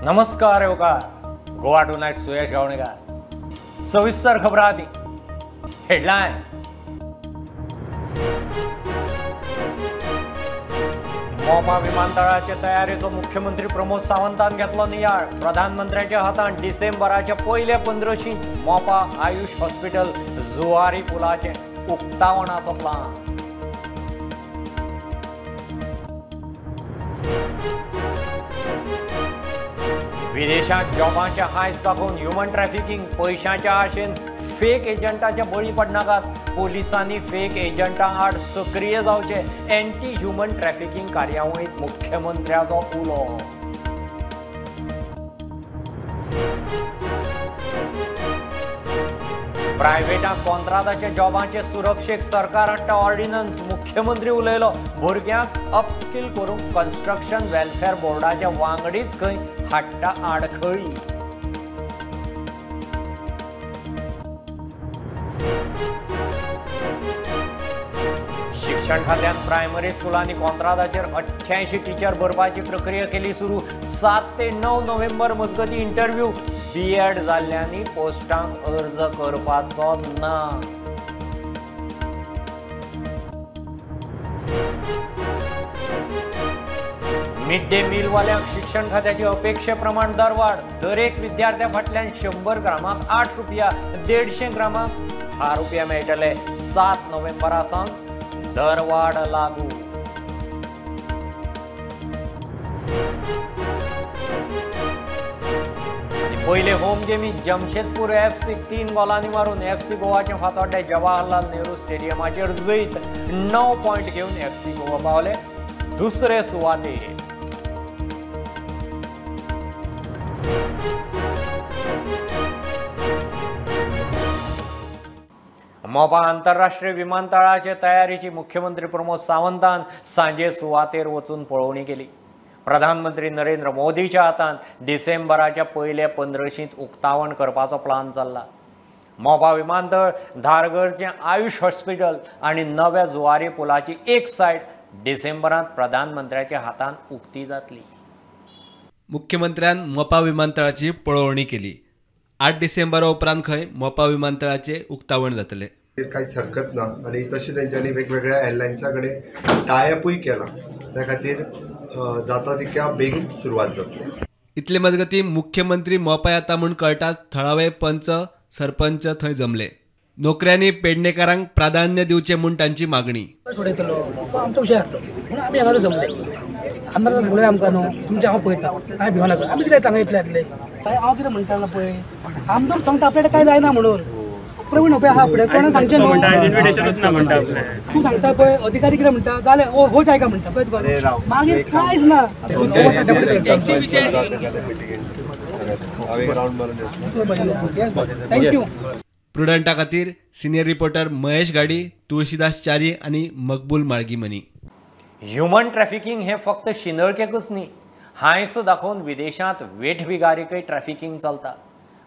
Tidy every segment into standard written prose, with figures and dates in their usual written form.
नमस्कार येवकार Goa to night Suyash Gavnekar सविस्तर खबर आदी हेडलाइन्स। मोपा विमानतळाचे तयारीचो मुख्यमंत्री प्रमोद सावंतान घेतलो नियाळ। प्रधानमंत्र्यांच्या हातान डिसेंबराच्या पयल्या 15शी मोपा आयुष हॉस्पिटल जुवारी पुलाचे उक्तावणाचो प्लान। विदेशात जॉबांचे हायस दाखवून ह्युमन ट्रॅफिकिंग पैशांच्या आशेन फेक एजंटाच्या बळी पडनाकात पोलिसांनी फेक एजंटां आड सक्रिय जावचे एंटी ह्युमन ट्रॅफिकिंग कार्यावळीत मुख्यमंत्र्याचो उलो। प्रायव्हेटाक कंत्राटाच्या जॉबांचे सुरक्षेक सरकार हाडटा ऑर्डिनन्स। मुख्यमंत्री उलयलो भुरग्यांक अपस्किल करूंक कन्स्ट्रक्शन वेलफेअर बोर्डाच्या वांगडीच खंय हाडटा आडखळी। शिक्षण खात्यान प्रायमरी स्कुलांनी कंत्राटाचेर 88 टीचर भरपाची प्रक्रिया केली सुरू। 7 ते 9 नोव्हेंबर मजगती इंटरव्यू। बीएड जाल्ल्यांनी पोस्टांक अर्ज करपाचो ना। मिड डे मील वाल्यांक शिक्षण खात्याची अपेक्षे प्रमाण दरवाड। दरेक विद्यार्थ्या फाटल्यान 100 ग्रामाक 8 रुपया, 150 ग्रामाक 10 रुपया मेळटले। 7 नोव्हेंबरासावन दरवाड लागू। पहिले होम गेमीत जमशेदपूर एफसी 3 गोलांनी मारून एफसी गोवाचे फातोड्डे जवाहरलाल नेहरू स्टेडियमाचेर जैत 9 पॉइंट घेवन एफसी गोवा पावले दुसरे सुवातेर। मोपा आंतरराष्ट्रीय विमानतळाचे तयारीची मुख्यमंत्री प्रमोद सावंतान सांजे सुवातेर वचून पळोवणी केली। प्रधानमंत्री नरेंद्र मोदीच्या हातान डिसेंबराच्या पयल्या 15शींत उक्तावण करपाचो प्लान चल्ला। मोपा विमानतळ, धारगरचे आयुष हॉस्पिटल आणि नव्या जुवारी पुलाची एक सायड डिसेंबरांत प्रधानमंत्र्याच्या हातान उक्ती जातली। मुख्यमंत्र्यान मोपा विमानतळाची पळोवणी केली। 8 डिसेंबरा उपरांत खंय मोपा विमानतळाचे उक्तावण जातले। कांयच हरकत ना आणि तशें तेंच्यांनी वेगवेगळ्या एअरलायन्सा कडेन टायअपूय केला। त्या खातीर जाता तितक्या बेगीन सुरवात जातली। इतले मजगती मुख्यमंत्री मोपा येता म्हूण कळटात थळावे पंच सरपंच थंय जमले। नोकऱ्यांनी पेडणेकारांक प्राधान्य दिवचे म्हूण तांची मागणी। सोडयतलो तो आमचो विशय हाडलो म्हणून आमी हांगा जमले। आमदार सांगलें आमकां न्हू तुमचें हांव पळयतां कांय भिवं नाका। आमी कितें तांकां इतलें येतलें काय हांव कितें म्हणटा पळय आमदार सांगता आपल्या काय जायना म्हणून प्रवीण होपे आहा फुडें कोणा सांगचें न्हू तूं सांगता पळय अधिकारी कितें म्हणटा जालें हो जायका म्हणटा पळय तुका मागीर कांयच ना। थँक्यू। प्रुडंटा खातीर सिनियर रिपोर्टर महेश गाडी, तुळशीदास च्यारी आणि मकबूल माळगीमनी। ह्युमन ट्रॅफिकिंग हे फक्त शिंदळकेकच न्ही, हायस दाखोवन विदेशांत वेठबिगारीकय ट्रॅफिकिंग चलता।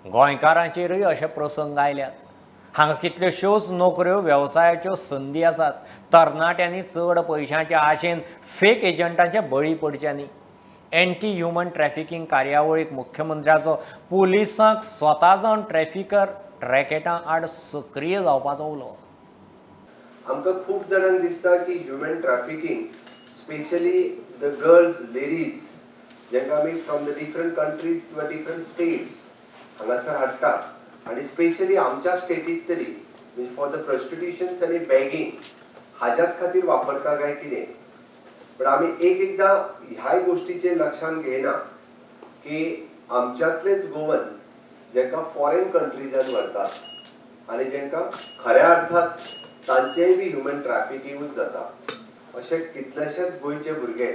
गोंयकारांचेरय अशे प्रसंग आयल्यात। हांगा कितल्योश्योच नोकऱ्यो वेवसायाच्यो संदी आसात। तरणाट्यांनी चड पयशांच्या आशेन फेक एजंटांचे बळी पडचे न्ही। एंटी ह्युमन ट्रॅफिकिंग कार्यावळीक मुख्यमंत्र्याचो पुलिसांक स्वता जावन ट्रॅफिकर रॅकेटां आड सक्रिय जावपाचो उलो। आमकां खूब जाणांक दिसता की human trafficking specially the girls ladies जेंकां आमी फ्रॉम द डिफरंट कंट्रीज किंवा डिफरंट स्टेट्स हांगासर हाडटा आणि स्पेशली आमच्या स्टेटीत तरी मीन फॉर द प्रॉस्टिट्युशन्स आनी बॅगिंग हाच्याच खातीर वापरता काय कितें। पण आमी एकदां ह्या गोष्टीचेर लक्षांत घेयना की आमच्यातलेच गोवन जेंकां फॉरेन कंट्रीजांत व्हरतात आनी जेंकां खऱ्या अर्थात तांचेय बी ह्युमन ट्रॅफिकिंगूच जाता। अशे कितलेशेच गोंयचे भुरगे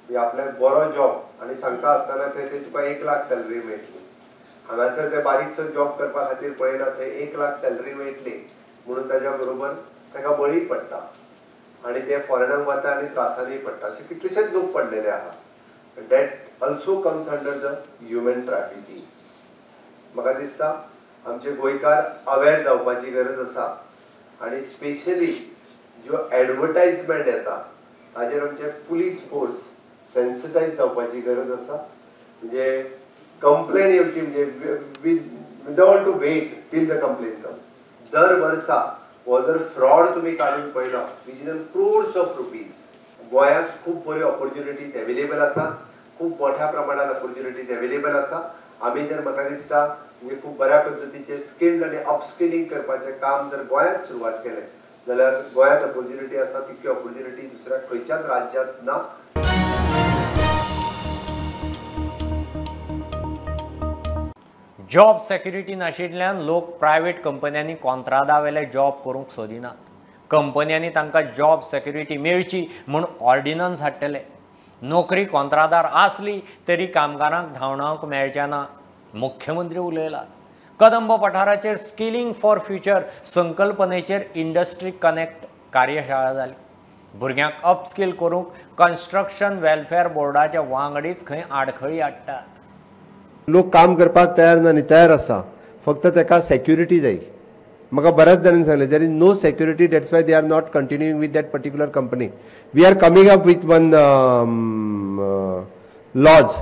आपल्याक बरो जॉब आनी सांगता आसतना ते तुका 1 लाख सॅलरी मेळटली। हांगासर ते बारीकसो जॉब करपा खातीर पळयना थंय 1 लाख सॅलरी मेळटली म्हणून ताच्या बरोबर ताका बळी पडटा आणि ते फॉरेनाक वता आनी त्रासांनी पडटा। अशे कितलेशेच लोक पडलेले आहा। That also comes under the human trafficking. म्हाका दिसता आमचे गोंयकार अवेर जावपाची गरज आसा आणि स्पेशली ज्यो एडवर्टायजमेंट येता ताजेर आमचे पुलीस फोर्स सेन्सिटायज जावपाची गरज आसा। म्हणजे कंप्लेन येवची म्हणजे we don't to wait till the complaint comes. दर वर्सा हो जर फ्रॉड तुम्ही काढून पळयलो विच क्रोड्स ऑफ रुपीज. गोंयांत खूब बऱ्यो ऑपॉर्च्युनिटीज अवेलेबल आसा, खूब मोठ्या प्रमाणात ऑपॉर्च्युनिटीज अवेलेबल आसा. आमी जर म्हाका दिसता म्हणजे खूब बऱ्या पद्दतीचे स्किल्ड आनी अपस्किलिंग करपाचें काम जर गोंयांत सुरवात केलें जाल्यार गोंयांत ऑपॉर्च्युनिटी आसा तितकी ऑपॉर्च्युनिटी दुसऱ्या खंयच्याच राज्यांत ना. जॉब सेक्युरिटी नाशिल्ल्यान लोक प्रायवेट कंपन्यांनी कंत्रादा वेले जॉब करूंक सोदिनात. कंपन्यांनी तांकां जॉब सेक्युरिटी मेळची म्हूण ऑर्डिनन्स हाडटले. नोकरी कंत्रादार आसली तरी कामगारांक धांवणावंक मेळचें ना. मुख्यमंत्री उलयला. कदंब पठाराचेर स्किलिंग फॉर फ्युचर संकल्पनेचेर इंडस्ट्री कनेक्ट कार्यशाळा जाली. भुरग्यांक अपस्किल करूंक कन्स्ट्रक्शन वेलफेअर बोर्डाचे वांगडीच खंय आडखळी हाडटात. लोक काम करपाक तयार ना न्ही, तयार आसा, फक्त ताका सेक्युरिटी जाय. म्हाका बऱ्याच जाणांनी सांगलें there is no security, that's why they are not continuing with that particular company. We are coming up with one laws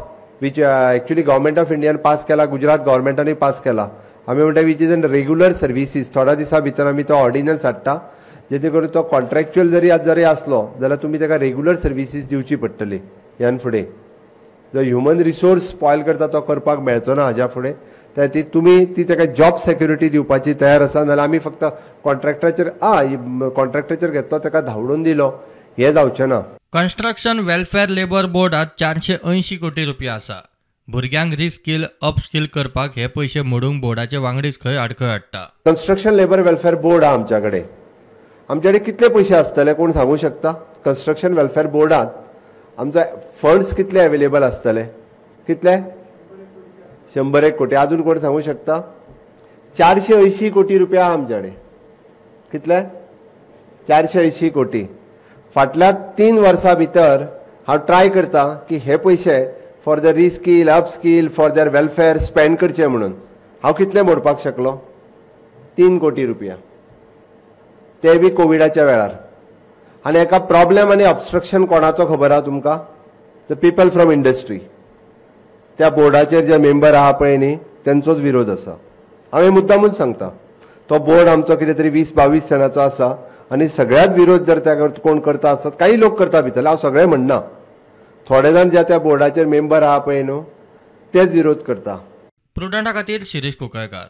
which actually government of इंडियान पास केला, गुजरात गव्हर्मेंटानूय पास केला. आमी म्हणटा which is un regular services. थोड्या दिसा भितर आमी तो ऑर्डिनन्स हाडटा जेणे करून तो कॉन्ट्रॅक्च्युअल जरी आसलो जाल्यार तुमी ताका रेग्युलर सर्विसीस दिवची पडटली. ह्यान फुडें जो ह्युमन रिसोर्स स्पॉयल करता तो करपाक मेळचो ना हाज्या फुडें. त्या ती तुमी ती ताका जॉब सेक्युरिटी दिवपाची तयार आसा, नाल्यार आमी फक्त कॉन्ट्रॅक्टाचेर घेतलो ताका धांवडून दिलो हें जावचें ना. कन्स्ट्रक्शन वेलफेअर लेबर बोर्डात 480 कोटी रुपया आसा. भुरग्यांक रिस्किल अपस्किल करपाक हे पयशे मोडूंक बोर्डाचे वांगडीच खंय आडखळ हाडटा. कन्स्ट्रक्शन लेबर वेलफेअर बोर्ड आहा आमच्या कडेन कितले पयशे आसतले कोण सांगूं शकता? कन्स्ट्रक्शन वेलफेअर बोर्डात आमचे फंड्स कितले अवेलेबल आसतले? कितले? 101 कोटी. अजून कोण सांगू शकता? 480 कोटी रुपया आमचे कडेन. कितले? 480 कोटी. फाटल्या 3 वर्सां भितर हांव ट्राय करता की हे पयशे for the reskill upskill for their welfare spend करचे म्हणून. हांव कितले मोडपाक शकलो? 3 कोटी रुपया, ते बी कोविडाच्या वेळार. आनी हेका प्रॉब्लेम आनी ऑब्स्ट्रक्शन कोणाचो खबर आहा तुमकां? The people from industry. त्या बोर्डाचेर जे मेंबर आहा पळय न्ही तेंचोच विरोध आसा. हांव हे मुद्दामूच सांगता. तो बोर्ड आमचो कितें तरी 20-22 जाणांचो आसा आनी सगळ्यात विरोध जर त्या कोण करता आसत, काही लोक करता भितरले, हांव सगळें म्हणना, थोडे जाण जे त्या बोर्डाचेर मेंबर आहा पळय न्हू तेच विरोध करता. प्रुडंटा खातीर Shirish Kunkalkar.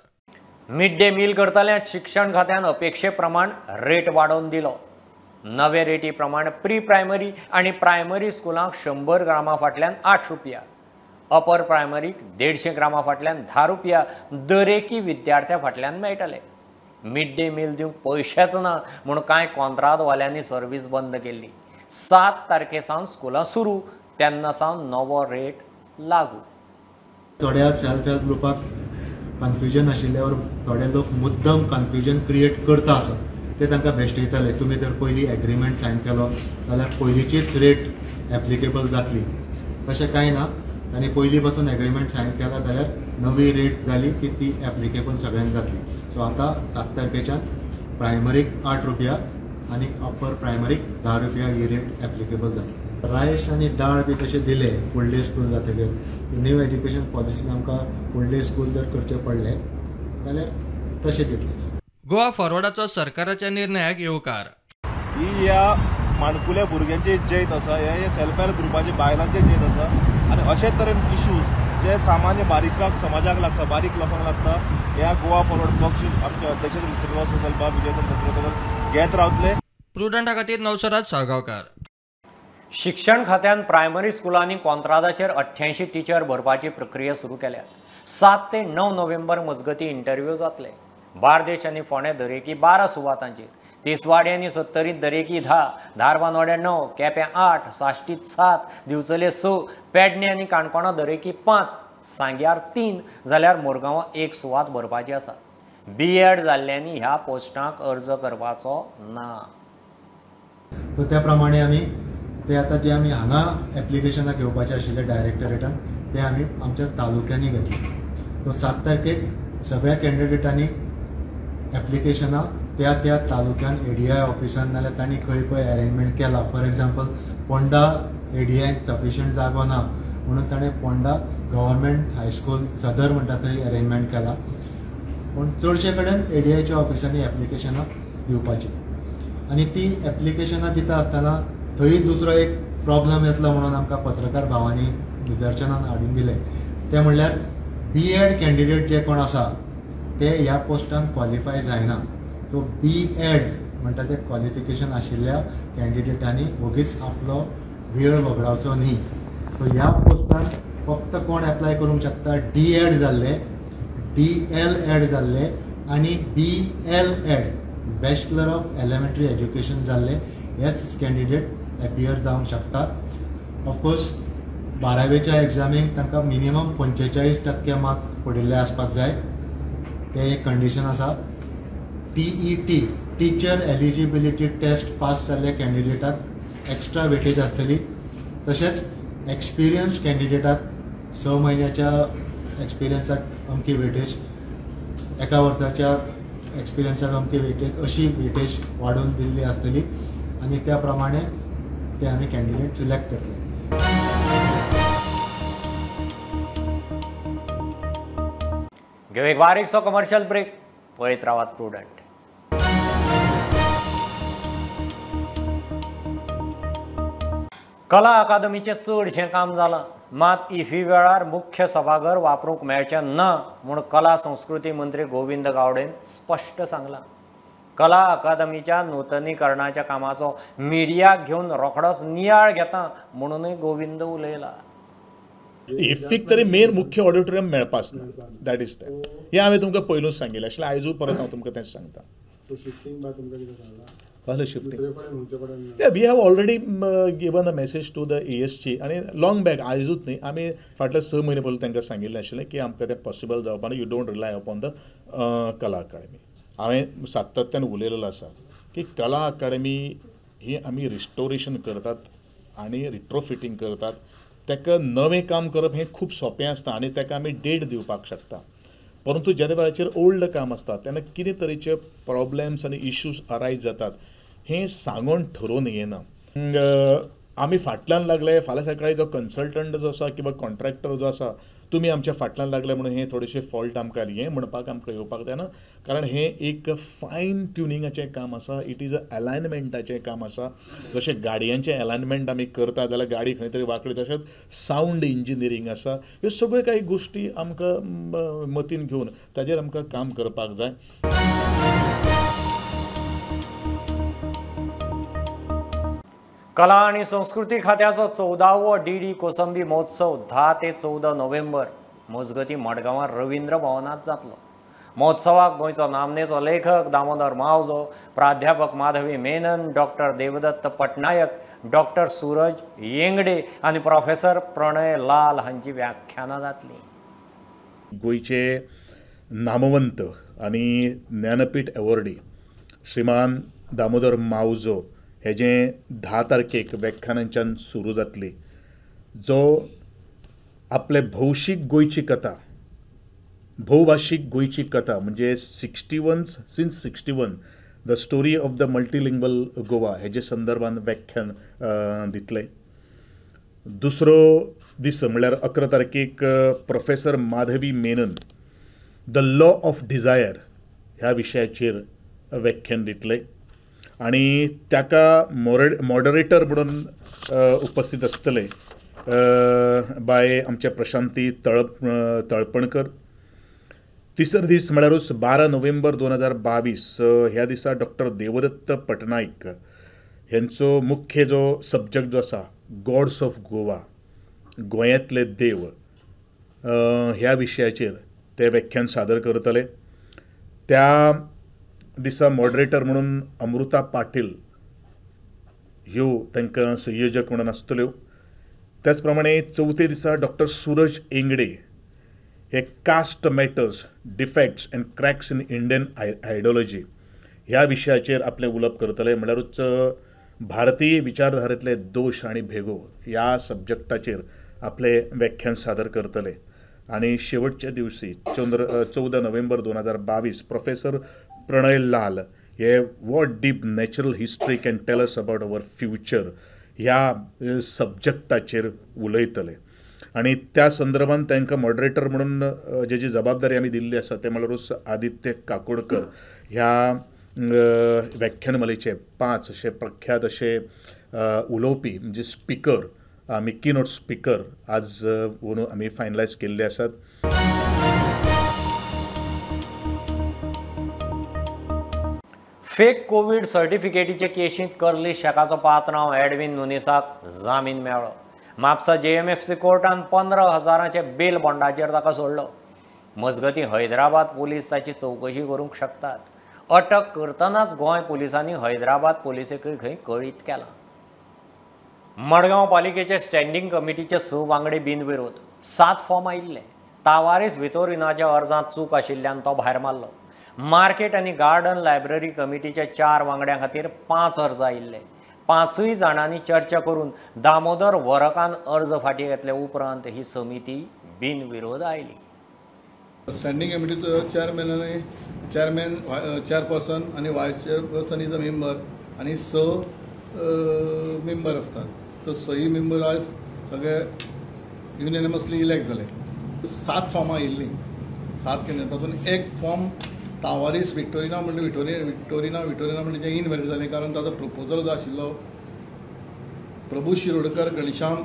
Mid day meal करतल्यांक शिक्षण खात्यान अपेक्षे प्रमाण रेट वाडोवन दिलो. नवे रेटी प्रमाण प्री प्रायमरी आनी प्रायमरी स्कुलांक 100 ग्रामां फाटल्यान 8 रुपया, अपर प्रायमरीक 150 ग्रामां फाटल्यान 10 रुपया दरेकी विद्यार्थ्या फाटल्यान मेळटले. मिड डे मील दिवंक पयशेच ना म्हूण कांय कंत्राटवाल्यांनी सर्वीस बंद केल्ली. 7 तारखेसावन स्कुलां सुरू तेन्ना सावन नवो रेट लागू. थोड्या सेल्फ हेल्प ग्रुपाक कन्फ्युजन आशिल्ल्यावर थोडे लोक मुद्दम कन्फ्युजन क्रिएट करता आसत ते तांकां भेश्टयताले. तुमी जर पयलीं एग्रीमेंट सायन केलो जाल्यार पयलींचीच रेट एप्लिकेबल जातली. तशें कांय ना. आनी पयलीं पासून एग्रीमेंट सायन केला जाल्यार नवी रेट जाली की ती एप्लिकेबल सगळ्यांक जातली. सो आतां 7 तारखेच्यान प्रायमरीक 8 रुपया आनी अपर प्रायमरीक 10 रुपया ही रेट एप्लिकेबल जातली. रायस आनी दाळ बी तशें दिले फुडले स्कूल जातकीर. न्यू एज्युकेशन पॉलिसीन आमकां फुडले स्कूल जर करचे पडले जाल्यार तशें दितले. गोवा फॉरवर्डाचो सरकाराच्या निर्णयाक येवकार. ही ह्या माणकुल्या भुरग्यांची जैत आसा, हे सेल्फ हेल्प ग्रुपाचे बायलांचे जैत आसा. आनी अशेच तरेन इश्यूज जे सामान्य बारीक समाजाक लागता, बारीक लोकांक लागता, ह्या गोवा फॉरवर्ड पक्ष आमचे अध्यक्ष श्रीनिवास मुखेल विजय घेत रावतले. प्रुडंटा खातीर नवसराज साळगांवकार. शिक्षण खात्यान प्रायमरी स्कुलांनी कंत्राटाचेर 88 टिचर भरपाची प्रक्रिया सुरू केल्या. 7 ते 9 नोव्हेंबर मजगती इंटरव्यू जातले. बार्देश आनी फोंडे दरेकी 12 सुवातांचेर, तिसवाडी आनी सत्तरीत दरेकी 10, धारबांदोड्या 9, केप्यां 8, साश्टीत 7, दिवचले 6, पेडणे आनी काणकोणा दरेकी 5, सांग्यार 3 जाल्यार मोरगांवां 1 सुवात भरपाची आसा. BEd जाल्ल्यांनी ह्या पोस्टांक अर्ज करपाचो ना. सो त्या प्रमाणे आमी ते आतां जे आमी हांगा एप्लिकेशनाक येवपाचे आशिल्ले डायरेक्टरेटान ते आमी आमच्या तालुक्यांनी घेतले. सो 7 तारखेक सगळ्या कॅन्डिडेटांनी एप्लिकेशनां त्या त्या तालुक्यान ADI ऑफिसान नाल्यार तांणी खंय खंय अरेंजमेंट केला. फॉर एग्जाम्पल पोंडा ADIक सफिशियंट जागो ना म्हणून ताणें पोंडा गव्हर्मेंट हायस्कूल सदर म्हणटा थंय अरेंजमेंट केला. पूण चडशे कडेन ADIच्या ऑफिसांनी एप्लिकेशनां दिवपाची आनी ती एप्लिकेशनां दिता आसतना थंय दुसरो एक प्रॉब्लम येतलो म्हणून आमकां पत्रकार भावांनी निदर्शनान हाडून दिले. ते म्हणल्यार B.Ed कॅन्डिडेट जे कोण आसा ते ह्या पोस्टान क्वॉलिफाय जायना. सो B.Ed म्हणटा ते क्वॉलिफिकेशन आशिल्ल्या कॅन्डिडेटांनी वगीच आपलो वेळ वगडावचो न्ही. सो ह्या पोस्टान फक्त कोण एप्लाय करूंक शकता D.Ed जाल्ले, DL.Ed जाल्ले आनी B.L.Ed bachelor of elementary education जाल्ले हेच कॅन्डिडेट एपियर जावंक शकतात. ऑफकोर्स 12वेच्या एग्जामीक तांकां मिनिमम 45% मार्क पडिल्ले आसपाक जाय. ते एक कंडिशन आसा. TET teacher eligibility test pass जाल्ल्या कॅन्डिडेटाक एक्स्ट्रा वेटेज आसतली. तशेंच एक्सपिरियन्स कॅन्डिडेटाक 6 म्हयन्याच्या एक्सपिरियन्साक अमकी वेटेज, एका वर्साच्या एक्सपिरियन्साक अमकी वेटेज, अशी वेटेज वाडोवन दिल्ली आसतली आनी त्या प्रमाणे ते आमी कॅन्डिडेट सिलेक्ट करतले. घेऊ एक बारीकसो कमर्शियल ब्रेक. पळयत रावात प्रुडंट. कला अकादमीचें चडशें काम जालां, मात इफ्फी वेळार मुख्य सभाघर वापरूंक मेळचें ना म्हूण कला संस्कृती मंत्री गोविंद गावडेन स्पश्ट सांगलां. कला अकादमीच्या नूतनीकरणाच्या कामाचो मिडियाक घेवन रोखडोच नियाळ घेता म्हणूनय गोविंद उलयला. इफ्फीक तरी मेन मुख्य ऑडिटोरियम मेळपाच ना. That is that. हें हांवें तुमकां पयलूच सांगिल्लें आशिल्लें. आयजूय परत हांव तुमकां तेंच सांगता. Shifting we have already given a message to the ASG आनी लॉंग बॅक आयजूच न्ही, आमी फाटले 6 म्हयने पयलीं तांकां सांगिल्लें आशिल्लें की आमकां तें पॉसिबल जावपा ना. You don't rely upon the कला अकाडेमी. हांवें सातत्यान उलयलेलो आसा की कला अकाडेमी ही आमी रिस्टोरेशन करतात आनी रिट्रोफिटींग करतात. ताका नवें काम करप हें खूब सोंपें आसता आनी ताका आमी डेट दिवपाक शकता. परंतु ज्या वेळाचेर ओल्ड काम आसता तेन्ना कितें तरेचे प्रॉब्लेम्स आनी इश्यूज अरायज जातात हें सांगून ठरोवन येना. आमी फाटल्यान लागले, फाल्यां सकाळी जो कन्सल्टंट जो आसा किंवा कॉन्ट्रॅक्टर जो आसा तुमी आमच्या फाटल्यान लागले म्हणून हें थोडेशे फॉल्ट आमकां हें म्हणपाक आमकां येवपाक जायना. कारण हें एक फायन ट्युनिंगाचें काम आसा. इट इज अ अलायनमेंटाचें काम आसा. जशें गाडयांचें अलायनमेंट आमी करता जाल्यार गाडी खंय तरी वांकडी, तशेंच सावंड इंजिनियरींग आसा. ह्यो सगळ्यो काही गोश्टी आमकां मतीन घेवन ताजेर आमकां काम करपाक जाय. कला आणि संस्कृती खात्याचो 14वो DD कोसंबी महोत्सव 10 ते 14 नोव्हेंबर मजगती मडगांवां रवींद्र भवनात जातलो. महोत्सवाक गोंयचो नामनेचो लेखक दामोदर मावजो, प्राध्यापक माधवी मेनन, डॉक्टर देवदत्त पटनायक, डॉक्टर सूरज येंगडे आनी प्रोफेसर प्रणय लाल हांची व्याख्यानां जातलीं. गोंयचे नामवंत आनी ज्ञानपीठ एवॉर्डी श्रीमान दामोदर मावजो हेजें 10 तारखेक व्याख्यानांच्यान सुरू जातली. जो आपले भौशीक गोंयची कथा, भोवभाशीक गोंयची कथा म्हणजे 61 the story of the multilingual Goa हेजे संदर्भान व्याख्यान दितले. दुसरो दीस म्हणल्यार 11 तारखेक professor Madhavi Menon the law of desire ह्या विशयाचेर व्याख्यान दितले. आणि ताका मॉडरेटर म्हणून उपस्थित आसतले बाय आमचे प्रशांती तळपणकर. तिसरो दीस म्हळ्यारूच 12 नोव्हेंबर 2022 ह्या दिसा डॉक्टर देवदत्त पटनायक हेंचो मुख्य जो सब्जॅक्ट जो आसा गॉड्स ऑफ गोवा, गोंयांतले देव, ह्या विशयाचेर ते व्याख्यान सादर करतले. त्या दिसा मॉडरेटर म्हणून अमृता पाटील ह्यो तांकां संयोजक म्हणून आसतल्यो. त्याच प्रमाणे 4थ्या दिसा डॉक्टर सूरज येंगडे हे caste matters, defects and cracks in Indian ideology ह्या विशयाचेर आपलें उलोवप करतले. म्हळ्यारूच भारतीय विचारधारेंतले दोश आनी भेगो ह्या सब्जॅक्टाचेर आपले व्याख्यान सादर करतले. आनी शेवटच्या दिवसी 14 नोव्हेंबर 2022 प्रोफेसर प्रणय लाल हे what deep natural history can tell us about our future ह्या सब्जॅक्टाचेर उलयतले. आणि त्या संदर्भात तांकां मॉडरेटर म्हणून जी जबाबदारी आमी दिल्ली आसा ते म्हळ्यार आदित्य काकोडकर ह्या व्याख्यानमालेचे 5 अशे प्रख्यात अशे उलोवपी म्हणजे स्पीकर मिक्की नोट स्पीकर आज व्हरून आमी फायनलायज केल्ले आसात. फेक कोविड सर्टिफिकेटीचे केशींत कर्ली शेकाचो पात्रांव एडविन नुनिसाक जामीन मेळ्ळो. म्हापसा JMFC कोर्टान 15,000चे बेल बॉन्डाचेर ताका सोडलो. मजगतीं हैदराबाद पोलीस ताची चवकशी करूंक शकतात. अटक करतनाच गोंय पुलिसांनी हैदराबाद पुलिसेकय खंय कळीत केला. मडगांव पालिकेचे स्टँडींग कमिटीचे 6 वांगडी बिनविरोध 7 फॉर्म आयिल्ले. तावारीस वितोरिनाच्या अर्जांत चूक आशिल्ल्यान तो भायर मारलो. मार्केट आनी गार्डन लायब्ररी कमिटीच्या 4 वांगड्यां खातीर 5 अर्ज आयिल्ले. 5 जाणांनी चर्चा करून दामोदर वरकान अर्ज फाटीं घेतले उपरांत ही समिती बिनविरोध आयली. स्टँडींग कमिटीचो चेअरमॅन चेअरपर्सन आणि vice chairperson is a member आणि 6 मेंबर असतात. तर 6 मेंबर आज सगळे युनियनमसली इलेक्ट झाले. 7 फॉर्मां आयिल्लीं 7 केले तातूंत एक फॉर्म तावारीस विक्टोरिना म्हणजे विक्टोरिना म्हणजे इनवॅलिड जालें कारण ताजो प्रपोजल जो आशिल्लो प्रभू शिरोडकर घनश्याम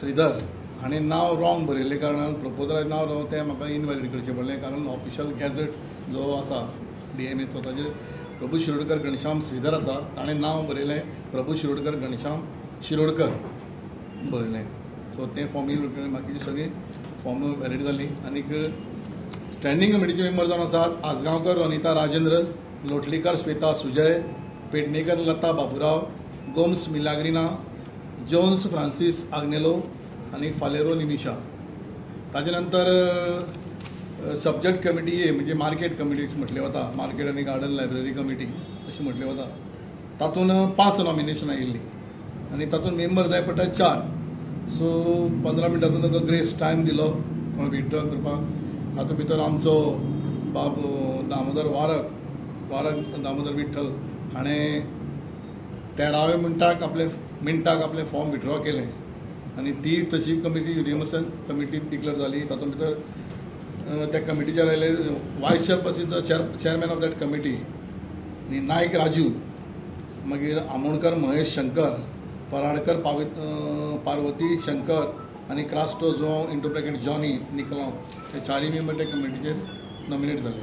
श्रीधर हाणें नांव रॉंग बरयल्ले कारणान प्रपोजलाचें नांव तें म्हाका इनवॅलिड करचें पडलें कारण ऑफिशियल गॅझेट जो आसा DMA ताजेर प्रभू शिरोडकर घनश्याम श्रीधर आसा ताणें नांव बरयलें प्रभू शिरोडकर घनश्याम शिरोडकर बरयलें. सो तें फॉर्म येयलें बाकीची सगळीं फॉर्म वॅलिड जालीं. आनीक स्टँडींग कमिटीचे मेंबर जावन आसात आसगांवकर अनिता राजेंद्र, लोटलीकर श्वेता सुजय, पेडणेकर लता बाबुराव, गोम्स मिलाग्रिना, जोन्स फ्रांसीस आग्नेलो आणि फालेरो निमिशा. ताजे नंतर सब्जेक्ट कमिटी म्हणजे मार्केट कमिटी म्हटले वता, मार्केट आनी गार्डन लायब्ररी कमिटी अशें म्हटलें वता. तातूंत 5 नॉमिनेशन आयिल्लीं आनी तातूंत मेंबर जाय पडटा 4. सो 15 मिनटांचो ताका ग्रेस टायम दिलो कोण विड्रॉ करपाक. हातूंत भितर आमचो बाब दामोदर वारक दामोदर विठ्ठल हाणें 13व्या मिनटाक आपले फॉर्म विड्रॉ केले आनी ती तशी कमिटी युनियमसन कमिटी डिक्लेअर जाली. तातूंत भितर त्या कमिटीचेर आयले vice chairperson chairman of that committee आनी नायक राजू, मागीर आमोणकर महेश शंकर, पराडकर पार्वती शंकर आनी क्रास्टो जो इंटू ब्रॅकेट जॉनी निकलांव हे 4 मेंबर त्या कमिटीचेर नॉमिनेट जाले.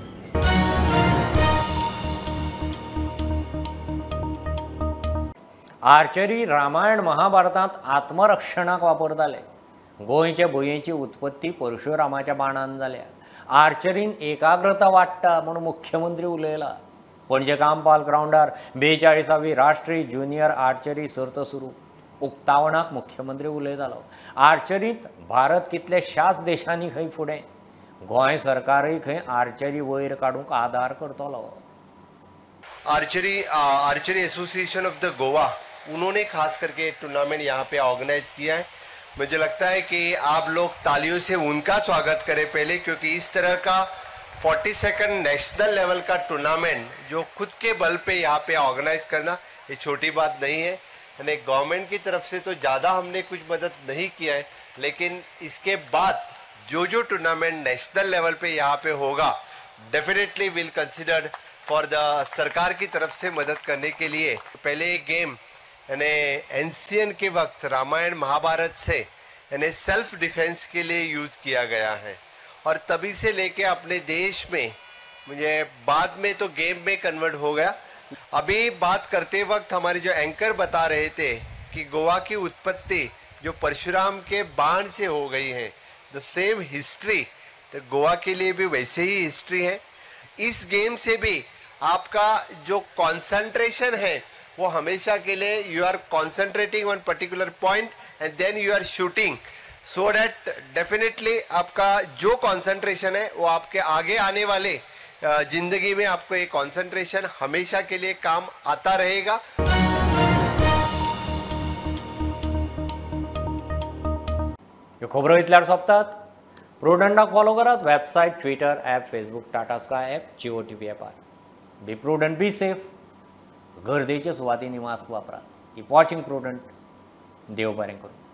आर्चरी रामायण महाभारतांत आत्मरक्षणाक वापरताले. गोंयचे भुंयेची उत्पत्ती परशुरामाच्या बाणान जाल्या. आर्चरीन एकाग्रता वाडटा म्हूण मुख्यमंत्री उलयला. पणजे कामपाल ग्राउंडार 42वी राष्ट्रीय ज्युनियर आर्चरी सर्त सुरू. उक्तावणाक मुख्यमंत्री उलयतालो. आर्चरींत भारत कितले शास देशांनी खंय फुडें. गोंय सरकारय खंय आर्चरी वयर काडूंक आदार करतलो. Archery association of the Goa उन्होंने खास करके टूर्नामेंट यहाँ पे ऑर्गेनाइज किया है. मुझे लगता है कि आप लोग तालियों से उनका स्वागत करें पहले, क्योंकि इस तरह का 42nd नेशनल लेवल का टूर्नामेंट जो खुद के बल पे यहाँ पे ऑर्गेनाइज करना ये छोटी बात नहीं है. यानी गवर्नमेंट की तरफ से तो ज़्यादा हमने कुछ मदद नहीं किया है, लेकिन इसके बाद जो टूर्नामेंट नेशनल लेवल पे यहाँ पे होगा definitely will consider for the सरकार की तरफ से मदद करने के लिए. पहले एक गेम यानी एंशियन के वक्त रामायण महाभारत से यानी सेल्फ डिफेंस के लिए यूज़ किया गया है और तभी से लेके अपने देश में मुझे बाद में तो गेम में कन्वर्ट हो गया. अभी बात करते वक्त हमारे जो एंकर बता रहे थे कि गोवा की उत्पत्ति जो परशुराम के बाण से हो गई है, द सेम हिस्ट्री तो गोवा के लिए भी वैसे ही हिस्ट्री है. इस गेम से भी आपका जो कंसंट्रेशन है वो हमेशा के लिए you are concentrating on particular point and then you are shooting, so that definitely आपका जो कंसंट्रेशन है वो आपके आगे आने वाले जिंदगी में आपको ये कंसंट्रेशन हमेशा के लिए काम आता रहेगा. ह्यो खबरो इतल्यार सोंपतात. प्रुडंटाक फॉलो करात. Website, Twitter, app, Facebook, Tata Sky app, Jio TV ॲपार. Be prudent, be safe. गर्देच्या सुवातींनी मास्क वापरात. Keep watching prudent. देव बरें करूं.